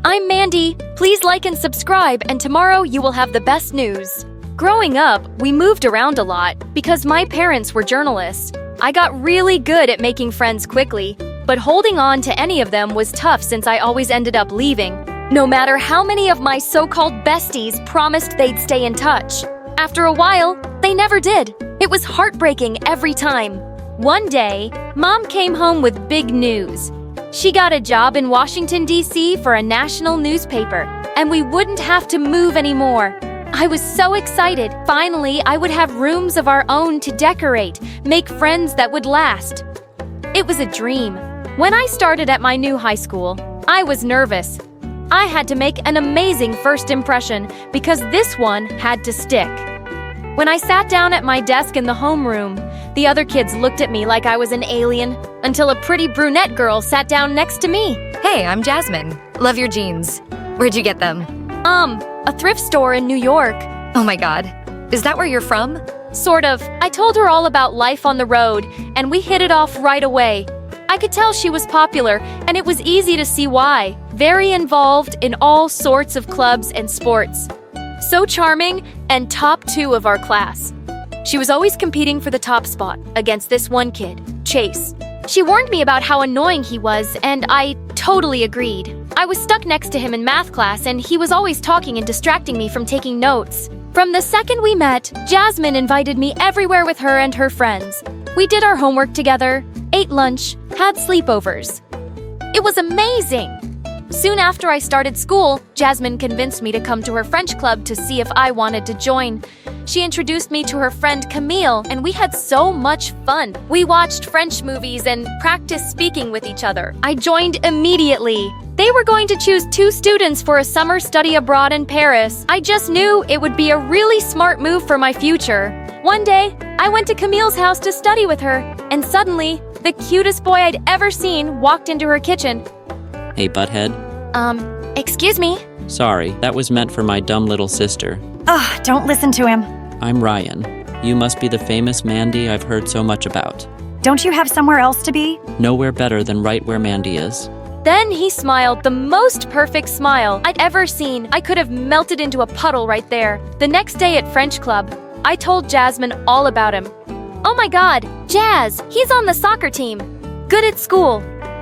I'm Mandy. Please like and subscribe, and tomorrow you will have the best news. Growing up, we moved around a lot because my parents were journalists. I got really good at making friends quickly, but holding on to any of them was tough since I always ended up leaving, no matter how many of my so-called besties promised they'd stay in touch. After a while, they never did. It was heartbreaking every time. One day, Mom came home with big news. She got a job in Washington, D.C. for a national newspaper, and we wouldn't have to move anymore. I was so excited. Finally, I would have rooms of our own to decorate, make friends that would last. It was a dream. When I started at my new high school, I was nervous. I had to make an amazing first impression because this one had to stick. When I sat down at my desk in the homeroom, the other kids looked at me like I was an alien until a pretty brunette girl sat down next to me. Hey, I'm Jasmine. Love your jeans. Where'd you get them? A thrift store in New York. Oh my god. Is that where you're from? Sort of. I told her all about life on the road, and we hit it off right away. I could tell she was popular, and it was easy to see why. Very involved in all sorts of clubs and sports. So charming, and top 2 of our class. She was always competing for the top spot against this one kid, Chase. She warned me about how annoying he was, and I totally agreed. I was stuck next to him in math class, and he was always talking and distracting me from taking notes. From the second we met, Jasmine invited me everywhere with her and her friends. We did our homework together, ate lunch, had sleepovers. It was amazing! Soon after I started school, Jasmine convinced me to come to her French club to see if I wanted to join. She introduced me to her friend Camille, and we had so much fun. We watched French movies and practiced speaking with each other. I joined immediately. They were going to choose 2 students for a summer study abroad in Paris. I just knew it would be a really smart move for my future. One day, I went to Camille's house to study with her, and suddenly, the cutest boy I'd ever seen walked into her kitchen. Hey, butthead. Excuse me? Sorry, that was meant for my dumb little sister. Ugh, don't listen to him. I'm Ryan. You must be the famous Mandy I've heard so much about. Don't you have somewhere else to be? Nowhere better than right where Mandy is. Then he smiled the most perfect smile I'd ever seen. I could have melted into a puddle right there. The next day at French Club, I told Jasmine all about him. Oh my god, Jazz, he's on the soccer team. Good at school.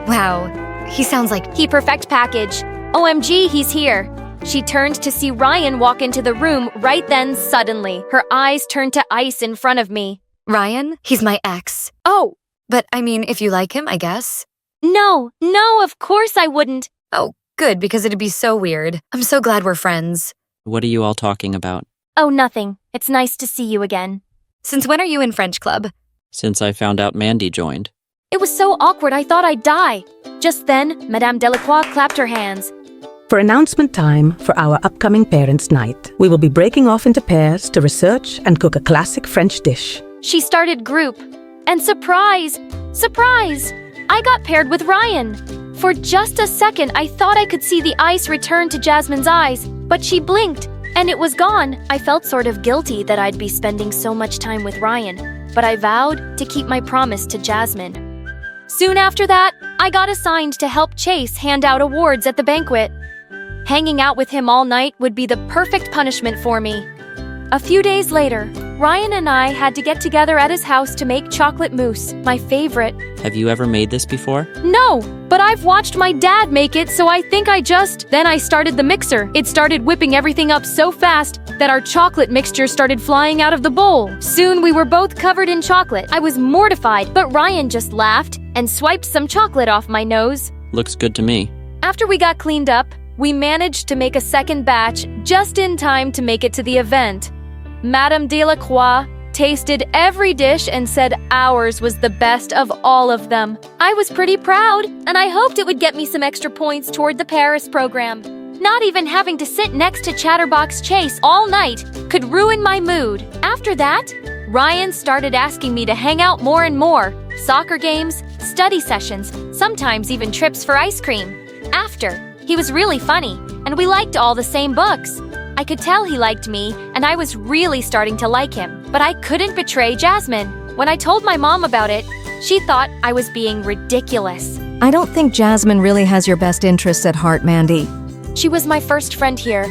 Wow, he sounds like... He perfect package. OMG, he's here. She turned to see Ryan walk into the room right then suddenly. Her eyes turned to ice in front of me. Ryan? He's my ex. Oh. But I mean, if you like him, I guess. No, of course I wouldn't. Oh, good, because it'd be so weird. I'm so glad we're friends. What are you all talking about? Oh, nothing. It's nice to see you again. Since when are you in French Club? Since I found out Mandy joined. It was so awkward I thought I'd die. Just then, Madame Delacroix clapped her hands. For announcement time for our upcoming Parents' Night, we will be breaking off into pairs to research and cook a classic French dish. She started group. And surprise! Surprise! I got paired with Ryan. For just a second, I thought I could see the ice return to Jasmine's eyes, but she blinked, and it was gone. I felt sort of guilty that I'd be spending so much time with Ryan, but I vowed to keep my promise to Jasmine. Soon after that, I got assigned to help Chase hand out awards at the banquet. Hanging out with him all night would be the perfect punishment for me. A few days later, Ryan and I had to get together at his house to make chocolate mousse, my favorite. Have you ever made this before? No, but I've watched my dad make it, so I think Then I started the mixer. It started whipping everything up so fast that our chocolate mixture started flying out of the bowl. Soon we were both covered in chocolate. I was mortified, but Ryan just laughed and swiped some chocolate off my nose. Looks good to me. After we got cleaned up, we managed to make a second batch just in time to make it to the event. Madame Delacroix tasted every dish and said ours was the best of all of them. I was pretty proud, and I hoped it would get me some extra points toward the Paris program. Not even having to sit next to Chatterbox Chase all night could ruin my mood. After that, Ryan started asking me to hang out more and more. Soccer games, study sessions, sometimes even trips for ice cream. He was really funny, and we liked all the same books. I could tell he liked me, and I was really starting to like him. But I couldn't betray Jasmine. When I told my mom about it, she thought I was being ridiculous. I don't think Jasmine really has your best interests at heart, Mandy. She was my first friend here.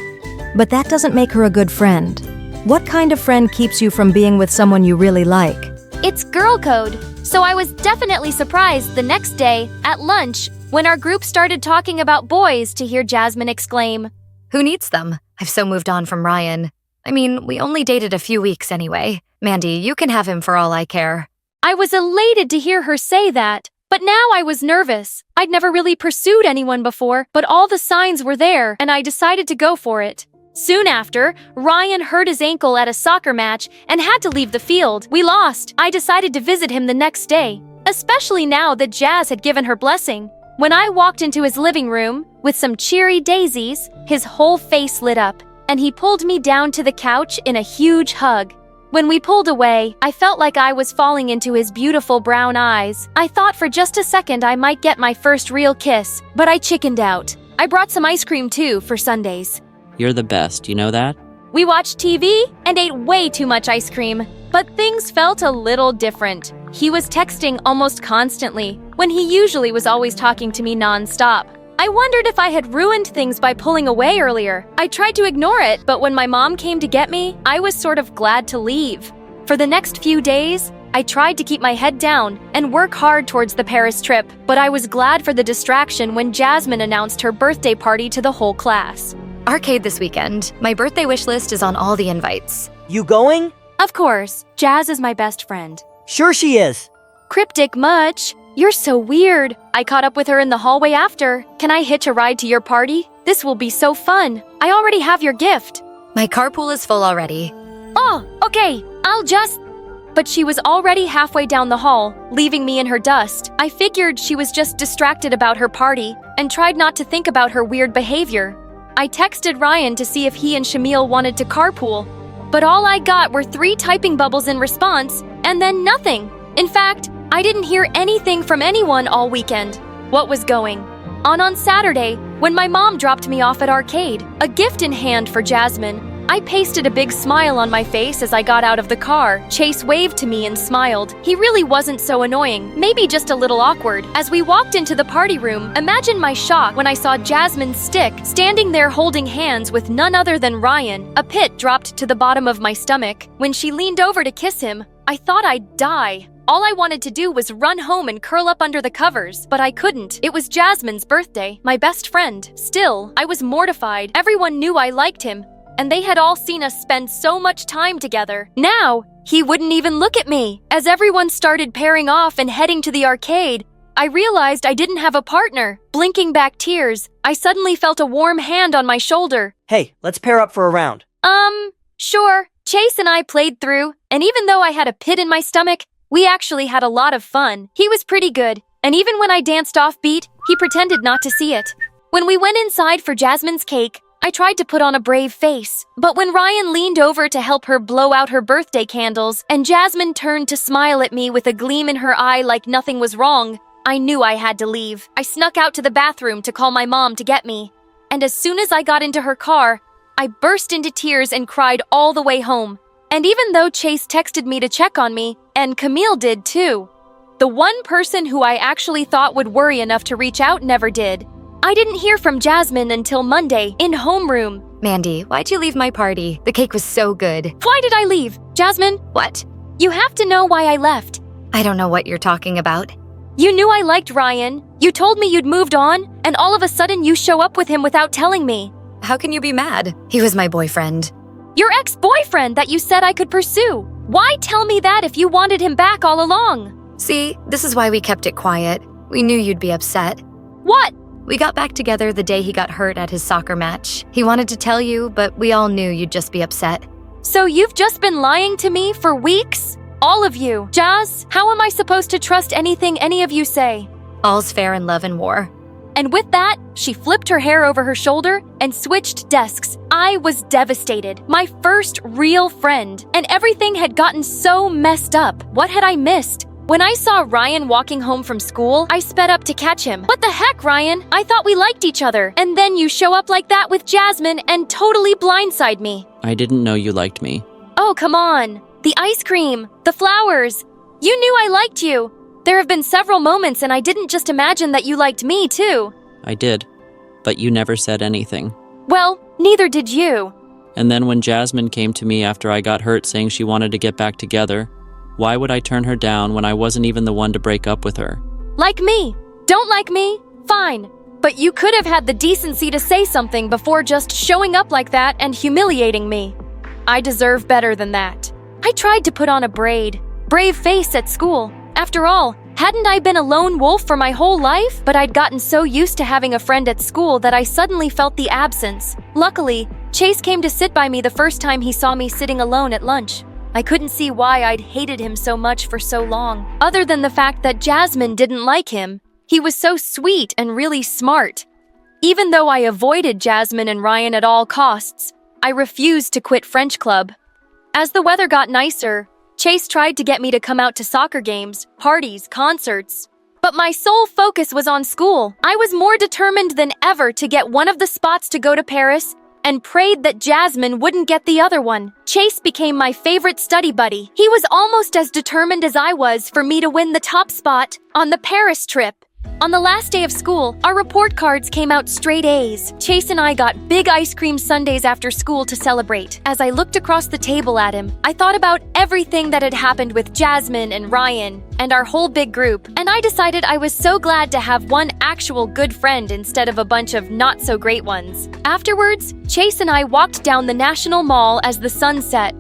But that doesn't make her a good friend. What kind of friend keeps you from being with someone you really like? It's girl code. So I was definitely surprised the next day, at lunch, when our group started talking about boys to hear Jasmine exclaim, Who needs them? I've so moved on from Ryan. I mean, we only dated a few weeks anyway. Mandy, you can have him for all I care. I was elated to hear her say that, but now I was nervous. I'd never really pursued anyone before, but all the signs were there, and I decided to go for it. Soon after, Ryan hurt his ankle at a soccer match and had to leave the field. We lost. I decided to visit him the next day, especially now that Jazz had given her blessing. When I walked into his living room with some cheery daisies, his whole face lit up, and he pulled me down to the couch in a huge hug. When we pulled away, I felt like I was falling into his beautiful brown eyes. I thought for just a second I might get my first real kiss, but I chickened out. I brought some ice cream too for Sundays. You're the best, you know that? We watched TV and ate way too much ice cream, but things felt a little different. He was texting almost constantly, when he usually was always talking to me non-stop. I wondered if I had ruined things by pulling away earlier. I tried to ignore it, but when my mom came to get me, I was sort of glad to leave. For the next few days, I tried to keep my head down and work hard towards the Paris trip, but I was glad for the distraction when Jasmine announced her birthday party to the whole class. Arcade this weekend. My birthday wish list is on all the invites. You going? Of course, Jazz is my best friend. Sure she is. Cryptic much? You're so weird. I caught up with her in the hallway after. Can I hitch a ride to your party? This will be so fun. I already have your gift. My carpool is full already. Oh, okay. I'll just... But she was already halfway down the hall, leaving me in her dust. I figured she was just distracted about her party and tried not to think about her weird behavior. I texted Ryan to see if he and Shamil wanted to carpool, but all I got were 3 typing bubbles in response, and then nothing. In fact, I didn't hear anything from anyone all weekend. What was going on Saturday, when my mom dropped me off at arcade, a gift in hand for Jasmine, I pasted a big smile on my face as I got out of the car. Chase waved to me and smiled. He really wasn't so annoying, maybe just a little awkward. As we walked into the party room, imagine my shock when I saw Jasmine's stick standing there holding hands with none other than Ryan. A pit dropped to the bottom of my stomach. When she leaned over to kiss him, I thought I'd die. All I wanted to do was run home and curl up under the covers, but I couldn't. It was Jasmine's birthday, my best friend. Still, I was mortified. Everyone knew I liked him, and they had all seen us spend so much time together. Now, he wouldn't even look at me. As everyone started pairing off and heading to the arcade, I realized I didn't have a partner. Blinking back tears, I suddenly felt a warm hand on my shoulder. Hey, let's pair up for a round. Sure. Chase and I played through, and even though I had a pit in my stomach, we actually had a lot of fun. He was pretty good, and even when I danced offbeat, he pretended not to see it. When we went inside for Jasmine's cake, I tried to put on a brave face, but when Ryan leaned over to help her blow out her birthday candles and Jasmine turned to smile at me with a gleam in her eye like nothing was wrong, I knew I had to leave. I snuck out to the bathroom to call my mom to get me, and as soon as I got into her car, I burst into tears and cried all the way home. And even though Chase texted me to check on me, and Camille did too, the one person who I actually thought would worry enough to reach out never did. I didn't hear from Jasmine until Monday, in homeroom. Mandy, why'd you leave my party? The cake was so good. Why did I leave? Jasmine? What? You have to know why I left. I don't know what you're talking about. You knew I liked Ryan. You told me you'd moved on, and all of a sudden you show up with him without telling me. How can you be mad? He was my boyfriend. Your ex-boyfriend that you said I could pursue. Why tell me that if you wanted him back all along? See, this is why we kept it quiet. We knew you'd be upset. What? We got back together the day he got hurt at his soccer match. He wanted to tell you, but we all knew you'd just be upset. So you've just been lying to me for weeks? All of you. Jazz, how am I supposed to trust anything any of you say? All's fair in love and war. And with that, she flipped her hair over her shoulder and switched desks. I was devastated. My first real friend. And everything had gotten so messed up. What had I missed? When I saw Ryan walking home from school, I sped up to catch him. What the heck, Ryan? I thought we liked each other. And then you show up like that with Jasmine and totally blindside me. I didn't know you liked me. Oh, come on. The ice cream, the flowers. You knew I liked you. There have been several moments and I didn't just imagine that you liked me, too. I did. but you never said anything. Well, neither did you. And then when Jasmine came to me after I got hurt saying she wanted to get back together, why would I turn her down when I wasn't even the one to break up with her? Like me. Don't like me? Fine. But you could have had the decency to say something before just showing up like that and humiliating me. I deserve better than that. I tried to put on a brave face at school. After all, hadn't I been a lone wolf for my whole life? But I'd gotten so used to having a friend at school that I suddenly felt the absence. Luckily, Chase came to sit by me the first time he saw me sitting alone at lunch. I couldn't see why I'd hated him so much for so long, other than the fact that Jasmine didn't like him. He was so sweet and really smart. Even though I avoided Jasmine and Ryan at all costs, I refused to quit French club. As the weather got nicer, Chase tried to get me to come out to soccer games, parties, concerts. But my sole focus was on school. I was more determined than ever to get one of the spots to go to Paris and prayed that Jasmine wouldn't get the other one. Chase became my favorite study buddy. He was almost as determined as I was for me to win the top spot on the Paris trip. On the last day of school, our report cards came out straight A's. Chase and I got big ice cream sundaes after school to celebrate. As I looked across the table at him, I thought about everything that had happened with Jasmine and Ryan and our whole big group, and I decided I was so glad to have one actual good friend instead of a bunch of not-so-great ones. Afterwards, Chase and I walked down the National Mall as the sun set.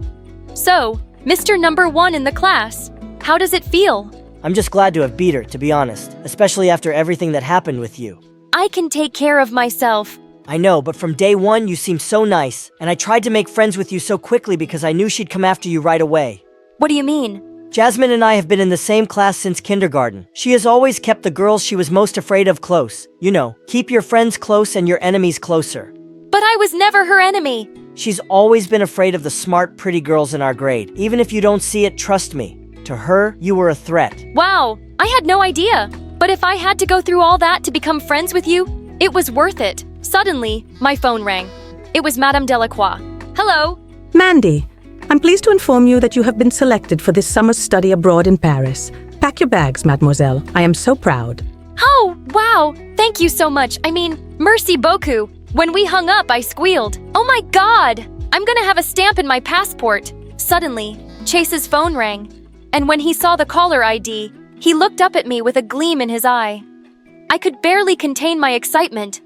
So, Mr. Number 1 in the class, how does it feel? I'm just glad to have beat her, to be honest, especially after everything that happened with you. I can take care of myself. I know, but from day one you seemed so nice, and I tried to make friends with you so quickly because I knew she'd come after you right away. What do you mean? Jasmine and I have been in the same class since kindergarten. She has always kept the girls she was most afraid of close. You know, keep your friends close and your enemies closer. But I was never her enemy. She's always been afraid of the smart, pretty girls in our grade. Even if you don't see it, trust me. To her, you were a threat. Wow, I had no idea. But if I had to go through all that to become friends with you, it was worth it. Suddenly, my phone rang. It was Madame Delacroix. Hello? Mandy, I'm pleased to inform you that you have been selected for this summer's study abroad in Paris. Pack your bags, mademoiselle. I am so proud. Oh, wow. Thank you so much. I mean, merci beaucoup. When we hung up, I squealed. Oh my God! I'm gonna have a stamp in my passport. Suddenly, Chase's phone rang. And when he saw the caller ID, he looked up at me with a gleam in his eye. I could barely contain my excitement.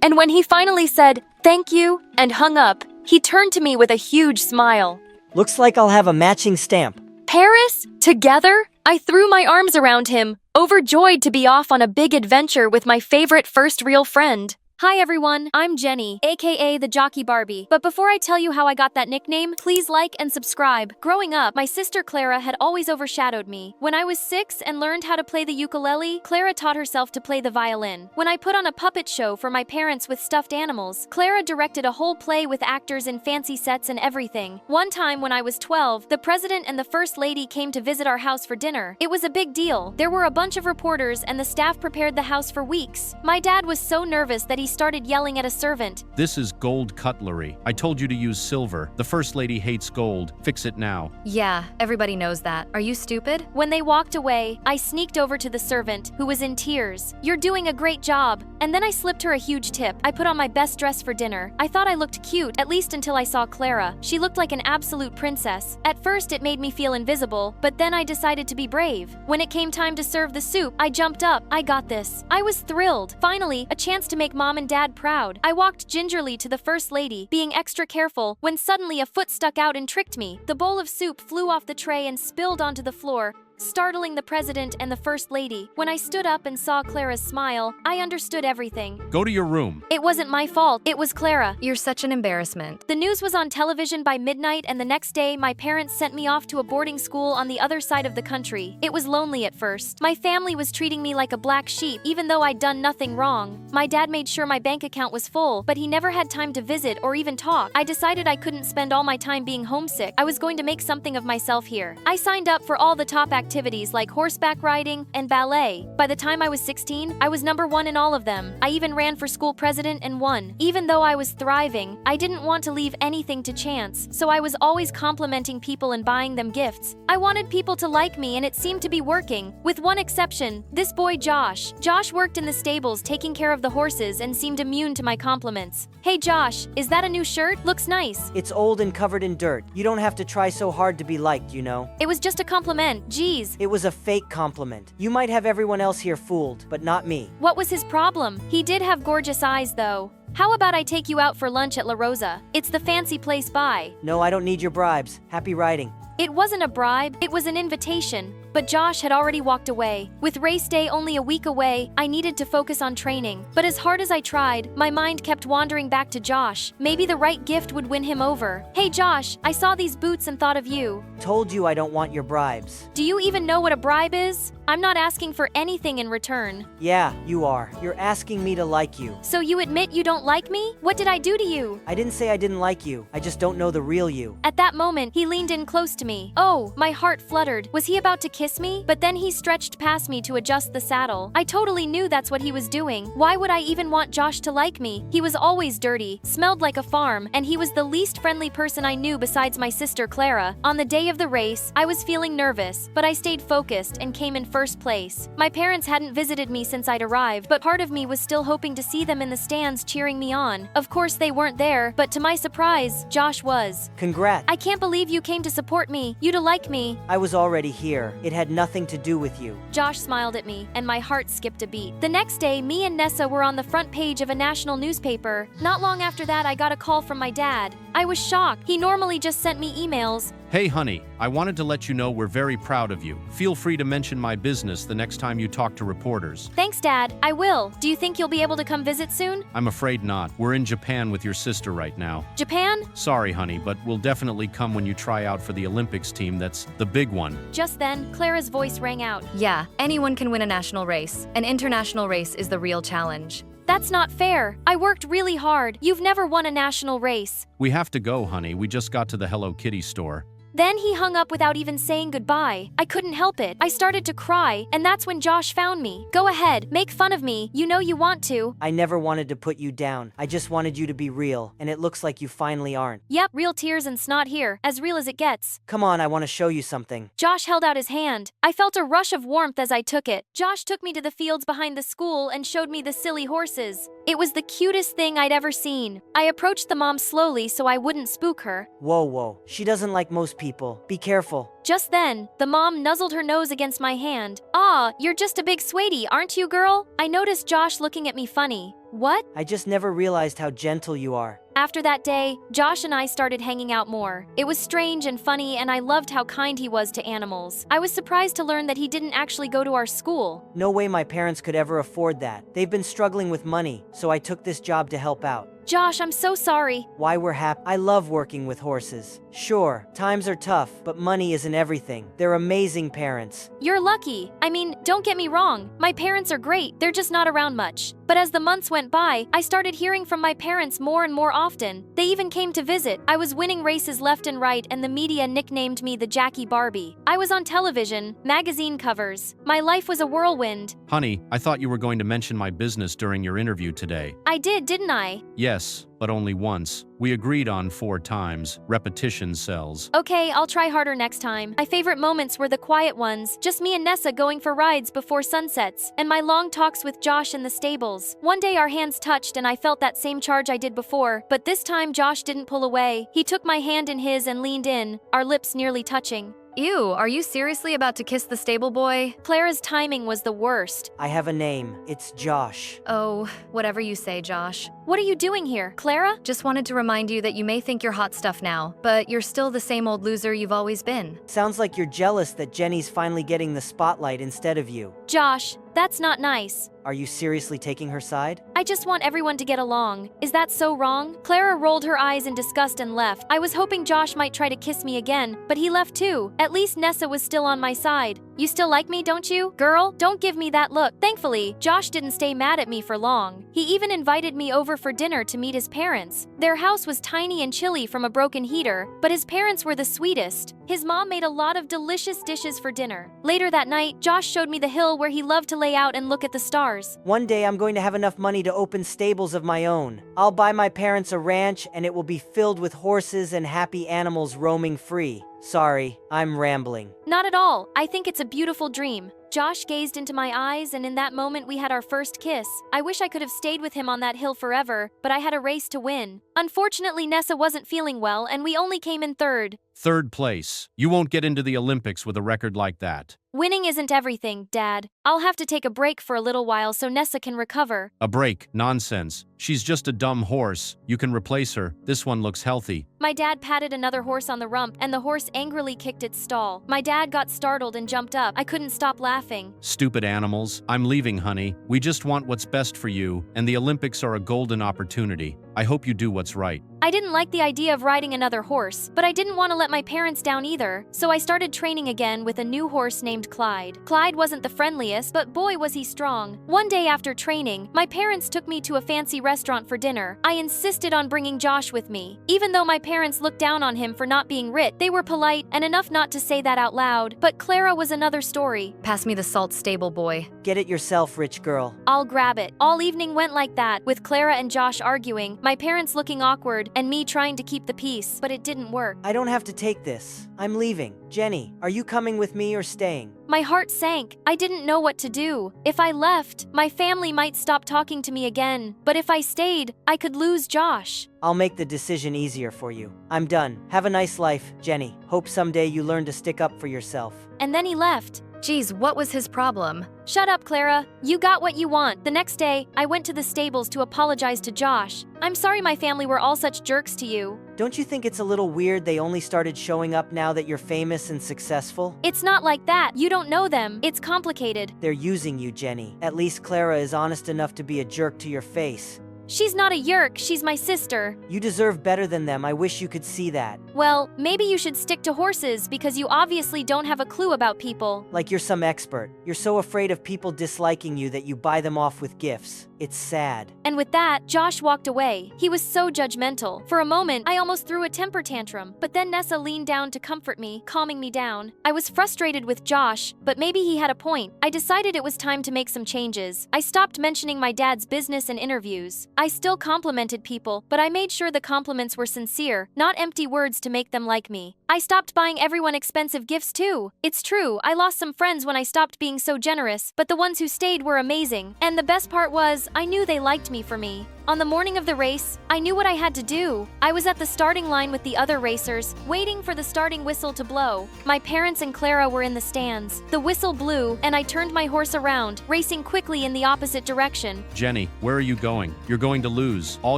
And when he finally said, "Thank you," and hung up, he turned to me with a huge smile. Looks like I'll have a matching stamp. Paris? Together? I threw my arms around him, overjoyed to be off on a big adventure with my favorite first real friend. Hi everyone, I'm Jenny, aka the Jockey Barbie. But before I tell you how I got that nickname, please like and subscribe. Growing up, my sister Clara had always overshadowed me. When I was 6 and learned how to play the ukulele, Clara taught herself to play the violin. When I put on a puppet show for my parents with stuffed animals, Clara directed a whole play with actors in fancy sets and everything. One time when I was 12, the president and the first lady came to visit our house for dinner. It was a big deal. There were a bunch of reporters and the staff prepared the house for weeks. My dad was so nervous that he started yelling at a servant. This is gold cutlery. I told you to use silver. The First Lady hates gold. Fix it now. Yeah, everybody knows that. Are you stupid? When they walked away, I sneaked over to the servant, who was in tears. "You're doing a great job." And then I slipped her a huge tip. I put on my best dress for dinner. I thought I looked cute, at least until I saw Clara. She looked like an absolute princess. At first, it made me feel invisible, but then I decided to be brave. When it came time to serve the soup, I jumped up. I got this. I was thrilled. Finally, a chance to make Mom and Dad proud. I walked gingerly to the First Lady, being extra careful, when suddenly a foot stuck out and tricked me. The bowl of soup flew off the tray and spilled onto the floor, startling the president and the First Lady. When I stood up and saw Clara's smile, I understood everything. Go to your room. It wasn't my fault, it was Clara. You're such an embarrassment. The news was on television by midnight, and the next day, my parents sent me off to a boarding school on the other side of the country. It was lonely at first. My family was treating me like a black sheep, even though I'd done nothing wrong. My dad made sure my bank account was full, but he never had time to visit or even talk. I decided I couldn't spend all my time being homesick. I was going to make something of myself here. I signed up for all the top activities activities like horseback riding and ballet. By the time I was 16, I was #1 in all of them. I even ran for school president and won. Even though I was thriving, I didn't want to leave anything to chance, so I was always complimenting people and buying them gifts. I wanted people to like me, and it seemed to be working. With one exception, this boy Josh. Josh worked in the stables taking care of the horses and seemed immune to my compliments. Hey Josh, is that a new shirt? Looks nice. It's old and covered in dirt. You don't have to try so hard to be liked, you know. It was just a compliment, geez. It was a fake compliment. You might have everyone else here fooled, but not me. What was his problem? He did have gorgeous eyes though. How about I take you out for lunch at La Rosa? It's the fancy place by. No, I don't need your bribes. Happy riding. It wasn't a bribe, it was an invitation. But Josh had already walked away. With race day only a week away, I needed to focus on training. But as hard as I tried, my mind kept wandering back to Josh. Maybe the right gift would win him over. Hey Josh, I saw these boots and thought of you. Told you I don't want your bribes. Do you even know what a bribe is? I'm not asking for anything in return. Yeah, you are. You're asking me to like you. So you admit you don't like me? What did I do to you? I didn't say I didn't like you. I just don't know the real you. At that moment, he leaned in close to me. Oh, my heart fluttered. Was he about to kiss me? But then he stretched past me to adjust the saddle. I totally knew that's what he was doing. Why would I even want Josh to like me? He was always dirty, smelled like a farm, and he was the least friendly person I knew besides my sister Clara. On the day of the race, I was feeling nervous, but I stayed focused and came in first place. My parents hadn't visited me since I'd arrived, but part of me was still hoping to see them in the stands cheering me on. Of course they weren't there, but to my surprise, Josh was. Congrats. I can't believe you came to support me. You to like me. I was already here. It had nothing to do with you. Josh smiled at me, and my heart skipped a beat. The next day, me and Nessa were on the front page of a national newspaper. Not long after that, I got a call from my dad. I was shocked. He normally just sent me emails. Hey honey, I wanted to let you know we're very proud of you. Feel free to mention my business the next time you talk to reporters. Thanks, Dad. I will. Do you think you'll be able to come visit soon? I'm afraid not. We're in Japan with your sister right now. Japan? Sorry, honey, but we'll definitely come when you try out for the Olympics team. That's the big one. Just then, Clara's voice rang out. Yeah, anyone can win a national race. An international race is the real challenge. That's not fair. I worked really hard. You've never won a national race. We have to go, honey. We just got to the Hello Kitty store. Then he hung up without even saying goodbye. I couldn't help it. I started to cry, and that's when Josh found me. Go ahead, make fun of me. You know you want to. I never wanted to put you down. I just wanted you to be real, and it looks like you finally aren't. Yep, real tears and snot here. As real as it gets. Come on, I want to show you something. Josh held out his hand. I felt a rush of warmth as I took it. Josh took me to the fields behind the school and showed me the silly horses. It was the cutest thing I'd ever seen. I approached the mom slowly so I wouldn't spook her. Whoa. She doesn't like most people. Be careful. Just then, the mom nuzzled her nose against my hand. "Ah, you're just a big sweetie, aren't you, girl?" I noticed Josh looking at me funny. What? I just never realized how gentle you are. After that day, Josh and I started hanging out more. It was strange and funny, and I loved how kind he was to animals. I was surprised to learn that he didn't actually go to our school. No way my parents could ever afford that. They've been struggling with money, so I took this job to help out. Josh, I'm so sorry. Why we're happy. I love working with horses. Sure, times are tough, but money isn't everything. They're amazing parents. You're lucky. I mean, don't get me wrong. My parents are great. They're just not around much. But as the months went by, I started hearing from my parents more and more often. They even came to visit. I was winning races left and right, and the media nicknamed me the Jackie Barbie. I was on television, magazine covers. My life was a whirlwind. Honey, I thought you were going to mention my business during your interview today. I did, didn't I? Yes, but only once. We agreed on 4 times. Repetition sells. Okay, I'll try harder next time. My favorite moments were the quiet ones, just me and Nessa going for rides before sunsets, and my long talks with Josh in the stables. One day our hands touched and I felt that same charge I did before, but this time Josh didn't pull away. He took my hand in his and leaned in, our lips nearly touching. Ew, are you seriously about to kiss the stable boy? Clara's timing was the worst. I have a name. It's Josh. Oh, whatever you say, Josh. What are you doing here, Clara? Just wanted to remind you that you may think you're hot stuff now, but you're still the same old loser you've always been. Sounds like you're jealous that Jenny's finally getting the spotlight instead of you. Josh, that's not nice. Are you seriously taking her side? I just want everyone to get along. Is that so wrong? Clara rolled her eyes in disgust and left. I was hoping Josh might try to kiss me again, but he left too. At least Nessa was still on my side. You still like me, don't you? Girl, don't give me that look. Thankfully, Josh didn't stay mad at me for long. He even invited me over for dinner to meet his parents. Their house was tiny and chilly from a broken heater, but his parents were the sweetest. His mom made a lot of delicious dishes for dinner. Later that night, Josh showed me the hill where he loved to lay out and look at the stars. One day I'm going to have enough money to open stables of my own. I'll buy my parents a ranch and it will be filled with horses and happy animals roaming free. Sorry, I'm rambling. Not at all. I think it's a beautiful dream. Josh gazed into my eyes, and in that moment we had our first kiss. I wish I could have stayed with him on that hill forever, but I had a race to win. Unfortunately, Nessa wasn't feeling well, and we only came in third. Third place. You won't get into the Olympics with a record like that. Winning isn't everything, Dad. I'll have to take a break for a little while so Nessa can recover. A break? Nonsense. She's just a dumb horse. You can replace her. This one looks healthy. My dad patted another horse on the rump, and the horse angrily kicked its stall. My dad got startled and jumped up. I couldn't stop laughing. Stupid animals. I'm leaving, honey. We just want what's best for you, and the Olympics are a golden opportunity. I hope you do what's right. I didn't like the idea of riding another horse, but I didn't want to let my parents down either, so I started training again with a new horse named Clyde. Clyde wasn't the friendliest, but boy was he strong. One day after training, my parents took me to a fancy restaurant for dinner. I insisted on bringing Josh with me. Even though my parents looked down on him for not being rich, they were polite and enough not to say that out loud. But Clara was another story. Pass me the salt stable boy. Get it yourself, rich girl. I'll grab it. All evening went like that, with Clara and Josh arguing, my parents looking awkward, and me trying to keep the peace, but it didn't work. I don't have to take this. I'm leaving. Jenny, are you coming with me or staying? My heart sank. I didn't know what to do. If I left, my family might stop talking to me again. But if I stayed, I could lose Josh. I'll make the decision easier for you. I'm done. Have a nice life, Jenny. Hope someday you learn to stick up for yourself. And then he left. Geez, what was his problem? Shut up, Clara. You got what you want. The next day, I went to the stables to apologize to Josh. I'm sorry my family were all such jerks to you. Don't you think it's a little weird they only started showing up now that you're famous and successful? It's not like that. You don't know them. It's complicated. They're using you, Jenny. At least Clara is honest enough to be a jerk to your face. She's not a yerk, she's my sister. You deserve better than them. I wish you could see that. Well, maybe you should stick to horses because you obviously don't have a clue about people. Like you're some expert. You're so afraid of people disliking you that you buy them off with gifts. It's sad. And with that, Josh walked away. He was so judgmental. For a moment, I almost threw a temper tantrum, but then Nessa leaned down to comfort me, calming me down. I was frustrated with Josh, but maybe he had a point. I decided it was time to make some changes. I stopped mentioning my dad's business and interviews. I still complimented people, but I made sure the compliments were sincere, not empty words to make them like me. I stopped buying everyone expensive gifts too. It's true, I lost some friends when I stopped being so generous, but the ones who stayed were amazing. And the best part was, I knew they liked me for me. On the morning of the race, I knew what I had to do. I was at the starting line with the other racers, waiting for the starting whistle to blow. My parents and Clara were in the stands. The whistle blew, and I turned my horse around, racing quickly in the opposite direction. Jenny, where are you going? You're going to lose. All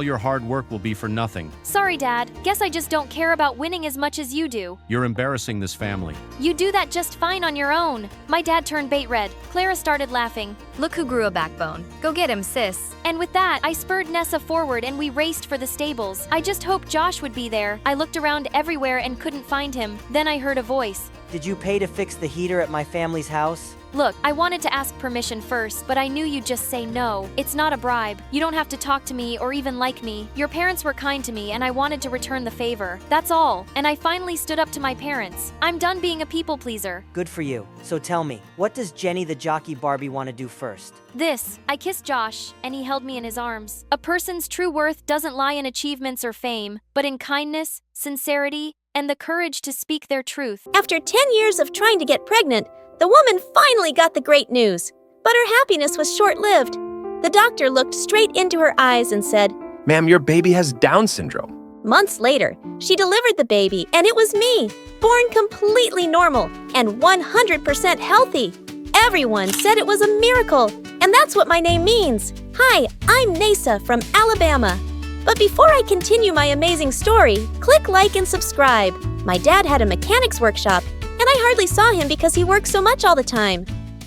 your hard work will be for nothing. Sorry, Dad. Guess I just don't care about winning as much as you do. You're embarrassing this family. You do that just fine on your own. My dad turned bait red. Clara started laughing. Look who grew a backbone. Go get him, sis. And with that, I spurred Nessa forward and we raced for the stables. I just hoped Josh would be there. I looked around everywhere and couldn't find him. Then I heard a voice. Did you pay to fix the heater at my family's house? Look, I wanted to ask permission first, but I knew you'd just say no. It's not a bribe. You don't have to talk to me or even like me. Your parents were kind to me and I wanted to return the favor. That's all. And I finally stood up to my parents. I'm done being a people pleaser. Good for you. So tell me, what does Jenny the jockey Barbie want to do first? I kissed Josh, and he held me in his arms. A person's true worth doesn't lie in achievements or fame, but in kindness, sincerity, and the courage to speak their truth. After 10 years of trying to get pregnant, the woman finally got the great news. But her happiness was short-lived. The doctor looked straight into her eyes and said, "Ma'am, your baby has Down syndrome." Months later, she delivered the baby, and it was me, born completely normal and 100% healthy. Everyone said it was a miracle, and that's what my name means. Hi, I'm Nessa from Alabama. But before I continue my amazing story, click like and subscribe. My dad had a mechanics workshop, and I hardly saw him because he worked so much all the time.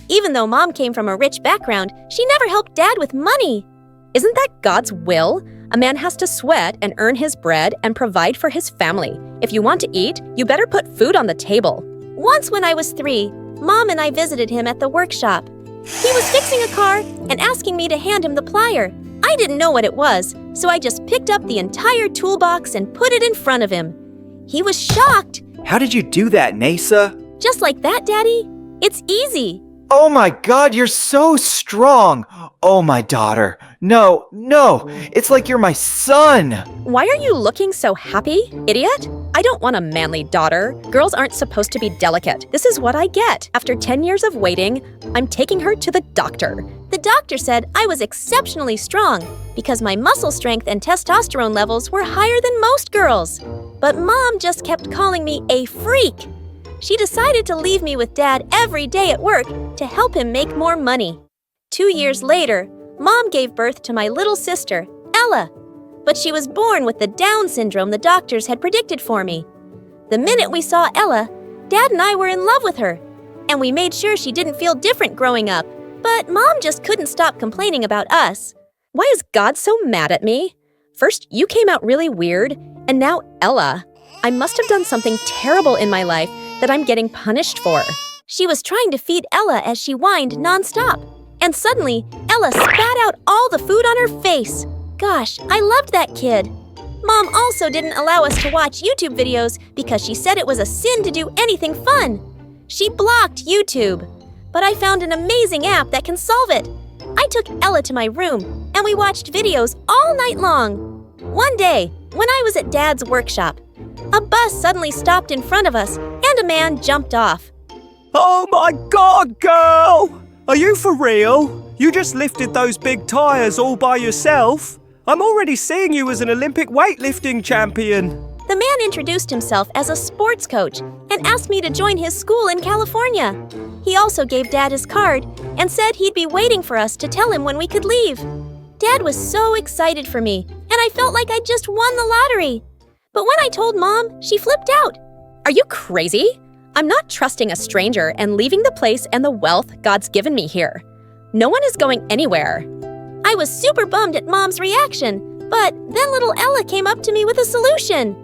Even though Mom came from a rich background, she never helped Dad with money. Isn't that God's will? A man has to sweat and earn his bread and provide for his family. If you want to eat, you better put food on the table. Once when I was 3, Mom and I visited him at the workshop. He was fixing a car and asking me to hand him the plier. I didn't know what it was, so I just picked up the entire toolbox and put it in front of him. He was shocked. How did you do that, Nasa? Just like that, Daddy. It's easy. Oh my God, you're so strong. Oh, my daughter. No, it's like you're my son. Why are you looking so happy, idiot? I don't want a manly daughter. Girls aren't supposed to be delicate. This is what I get. After 10 years of waiting, I'm taking her to the doctor. The doctor said I was exceptionally strong because my muscle strength and testosterone levels were higher than most girls. But Mom just kept calling me a freak. She decided to leave me with Dad every day at work to help him make more money. 2 years later, Mom gave birth to my little sister, Ella. But she was born with the Down syndrome the doctors had predicted for me. The minute we saw Ella, Dad and I were in love with her. And we made sure she didn't feel different growing up. But Mom just couldn't stop complaining about us. Why is God so mad at me? First, you came out really weird, and now Ella. I must have done something terrible in my life that I'm getting punished for. She was trying to feed Ella as she whined nonstop. And suddenly, Ella spat out all the food on her face. Gosh, I loved that kid. Mom also didn't allow us to watch YouTube videos because she said it was a sin to do anything fun. She blocked YouTube. But I found an amazing app that can solve it. I took Ella to my room, and we watched videos all night long. One day, when I was at Dad's workshop, a bus suddenly stopped in front of us, and a man jumped off. Oh my God, girl! Are you for real? You just lifted those big tires all by yourself? I'm already seeing you as an Olympic weightlifting champion. The man introduced himself as a sports coach and asked me to join his school in California. He also gave Dad his card and said he'd be waiting for us to tell him when we could leave. Dad was so excited for me, and I felt like I'd just won the lottery. But when I told Mom, she flipped out. Are you crazy? I'm not trusting a stranger and leaving the place and the wealth God's given me here. No one is going anywhere. I was super bummed at Mom's reaction, but then little Ella came up to me with a solution.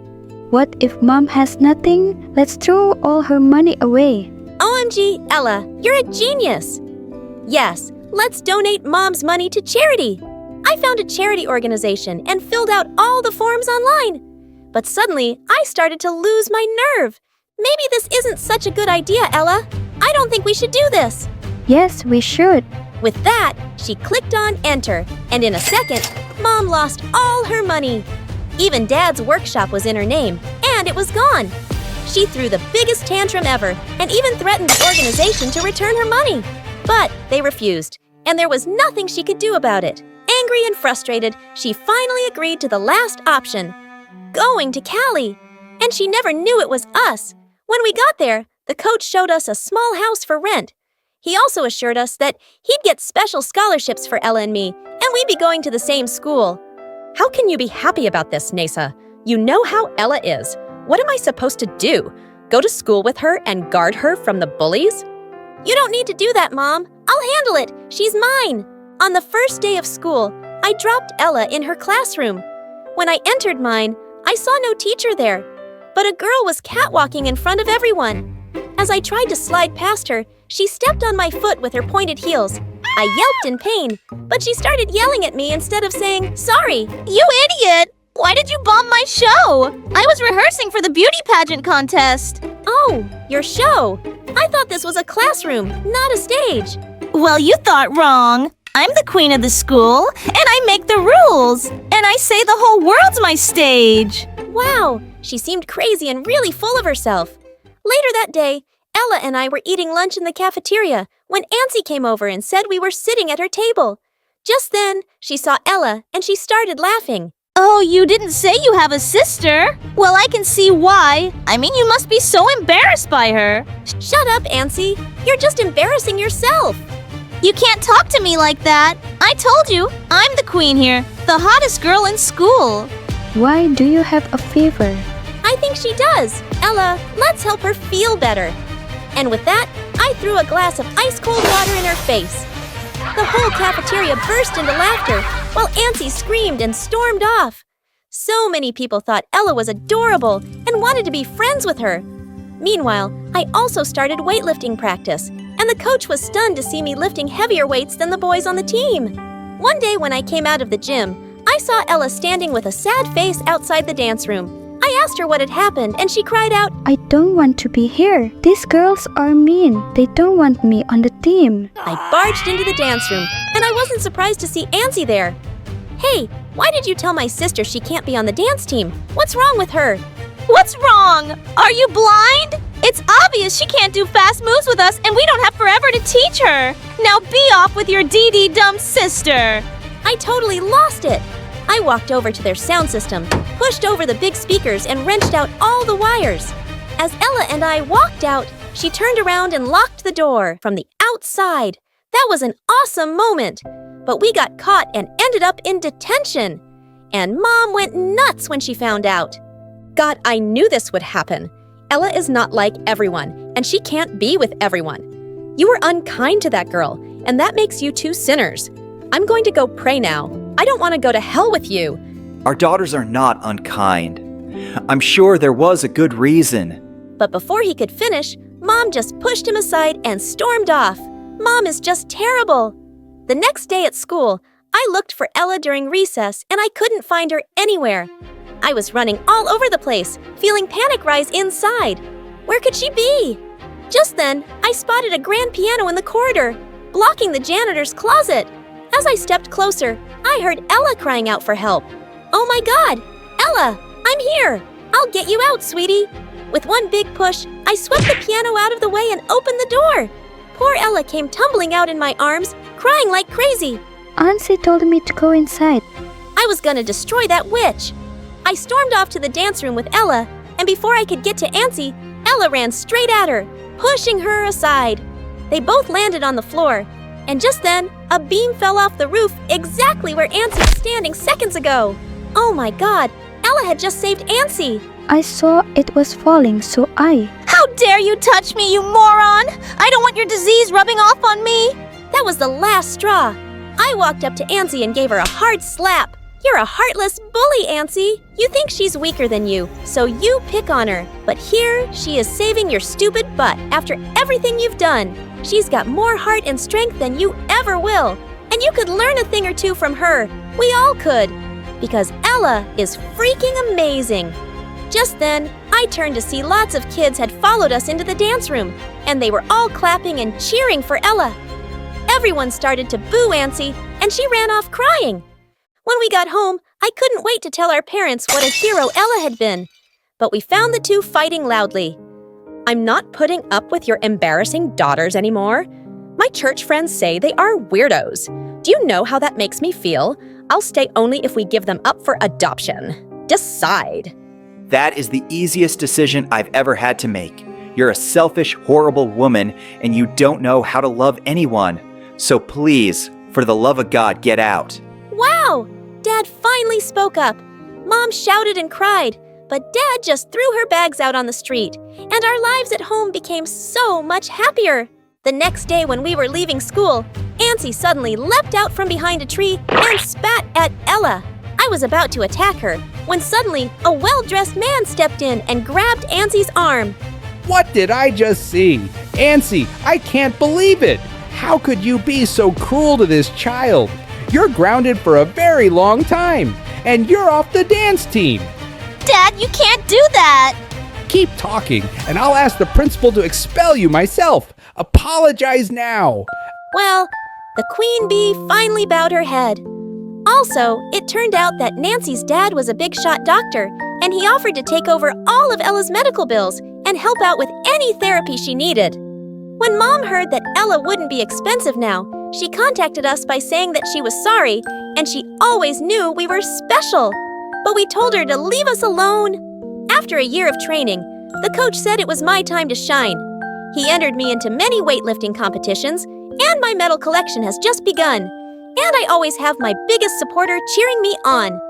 What if Mom has nothing? Let's throw all her money away. OMG, Ella, you're a genius. Yes, let's donate Mom's money to charity. I found a charity organization and filled out all the forms online. But suddenly, I started to lose my nerve. Maybe this isn't such a good idea, Ella. I don't think we should do this. Yes, we should. With that, she clicked on enter, and in a second, Mom lost all her money. Even Dad's workshop was in her name, and it was gone. She threw the biggest tantrum ever and even threatened the organization to return her money. But they refused, and there was nothing she could do about it. Angry and frustrated, she finally agreed to the last option, going to Cali. And she never knew it was us. When we got there, the coach showed us a small house for rent. He also assured us that he'd get special scholarships for Ella and me, and we'd be going to the same school. How can you be happy about this, Nasa? You know how Ella is. What am I supposed to do? Go to school with her and guard her from the bullies? You don't need to do that, Mom. I'll handle it. She's mine. On the first day of school, I dropped Ella in her classroom. When I entered mine, I saw no teacher there, but a girl was catwalking in front of everyone. As I tried to slide past her, she stepped on my foot with her pointed heels. I yelped in pain, but she started yelling at me instead of saying, "Sorry." You idiot! Why did you bomb my show? I was rehearsing for the beauty pageant contest. Oh, your show. I thought this was a classroom, not a stage. Well, you thought wrong. I'm the queen of the school, and I make the rules. And I say the whole world's my stage. Wow, she seemed crazy and really full of herself. Later that day, Ella and I were eating lunch in the cafeteria when Auntie came over and said we were sitting at her table. Just then, she saw Ella and she started laughing. Oh, you didn't say you have a sister? Well, I can see why. I mean, you must be so embarrassed by her. Shut up, Auntie. You're just embarrassing yourself. You can't talk to me like that. I told you, I'm the queen here, the hottest girl in school. Why do you have a fever? I think she does. Ella, let's help her feel better. And with that, I threw a glass of ice-cold water in her face. The whole cafeteria burst into laughter, while Auntie screamed and stormed off. So many people thought Ella was adorable and wanted to be friends with her. Meanwhile, I also started weightlifting practice, and the coach was stunned to see me lifting heavier weights than the boys on the team. One day when I came out of the gym, I saw Ella standing with a sad face outside the dance room. I asked her what had happened, and she cried out, I don't want to be here. These girls are mean. They don't want me on the team. I barged into the dance room, and I wasn't surprised to see Ancy there. Hey, why did you tell my sister she can't be on the dance team? What's wrong with her? What's wrong? Are you blind? It's obvious she can't do fast moves with us, and we don't have forever to teach her. Now be off with your DD dumb sister. I totally lost it. I walked over to their sound system, pushed over the big speakers, and wrenched out all the wires. As Ella and I walked out, she turned around and locked the door from the outside. That was an awesome moment. But we got caught and ended up in detention. And Mom went nuts when she found out. God, I knew this would happen. Ella is not like everyone, and she can't be with everyone. You were unkind to that girl, and that makes you two sinners. I'm going to go pray now. I don't want to go to hell with you. Our daughters are not unkind. I'm sure there was a good reason. But before he could finish, Mom just pushed him aside and stormed off. Mom is just terrible. The next day at school, I looked for Ella during recess, and I couldn't find her anywhere. I was running all over the place, feeling panic rise inside. Where could she be? Just then, I spotted a grand piano in the corridor, blocking the janitor's closet. As I stepped closer, I heard Ella crying out for help. Oh my God! Ella, I'm here! I'll get you out, sweetie! With one big push, I swept the piano out of the way and opened the door. Poor Ella came tumbling out in my arms, crying like crazy. Ancy told me to go inside. I was gonna destroy that witch. I stormed off to the dance room with Ella, and before I could get to Ancy, Ella ran straight at her, pushing her aside. They both landed on the floor, and just then, a beam fell off the roof exactly where Ancy was standing seconds ago. Oh my God, Ella had just saved Ancy. I saw it was falling, so How dare you touch me, you moron! I don't want your disease rubbing off on me! That was the last straw. I walked up to Ancy and gave her a hard slap. You're a heartless bully, Ancy. You think she's weaker than you, so you pick on her. But here, she is saving your stupid butt after everything you've done. She's got more heart and strength than you ever will. And you could learn a thing or two from her. We all could. Because Ella is freaking amazing. Just then, I turned to see lots of kids had followed us into the dance room, and they were all clapping and cheering for Ella. Everyone started to boo Ancy, and she ran off crying. When we got home, I couldn't wait to tell our parents what a hero Ella had been. But we found the two fighting loudly. I'm not putting up with your embarrassing daughters anymore. My church friends say they are weirdos. Do you know how that makes me feel? I'll stay only if we give them up for adoption. Decide. That is the easiest decision I've ever had to make. You're a selfish, horrible woman, and you don't know how to love anyone. So please, for the love of God, get out. Wow! Dad finally spoke up. Mom shouted and cried, but Dad just threw her bags out on the street, and our lives at home became so much happier. The next day when we were leaving school, Ancy suddenly leapt out from behind a tree and spat at Ella. I was about to attack her, when suddenly a well-dressed man stepped in and grabbed Ancy's arm. What did I just see? Ancy, I can't believe it! How could you be so cruel to this child? You're grounded for a very long time, and you're off the dance team. Dad, you can't do that! Keep talking, and I'll ask the principal to expel you myself. Apologize now. Well, the queen bee finally bowed her head. Also, it turned out that Nancy's dad was a big-shot doctor, and he offered to take over all of Ella's medical bills and help out with any therapy she needed. When Mom heard that Ella wouldn't be expensive now, she contacted us by saying that she was sorry, and she always knew we were special. But we told her to leave us alone. After a year of training, the coach said it was my time to shine. He entered me into many weightlifting competitions, and my medal collection has just begun. And I always have my biggest supporter cheering me on.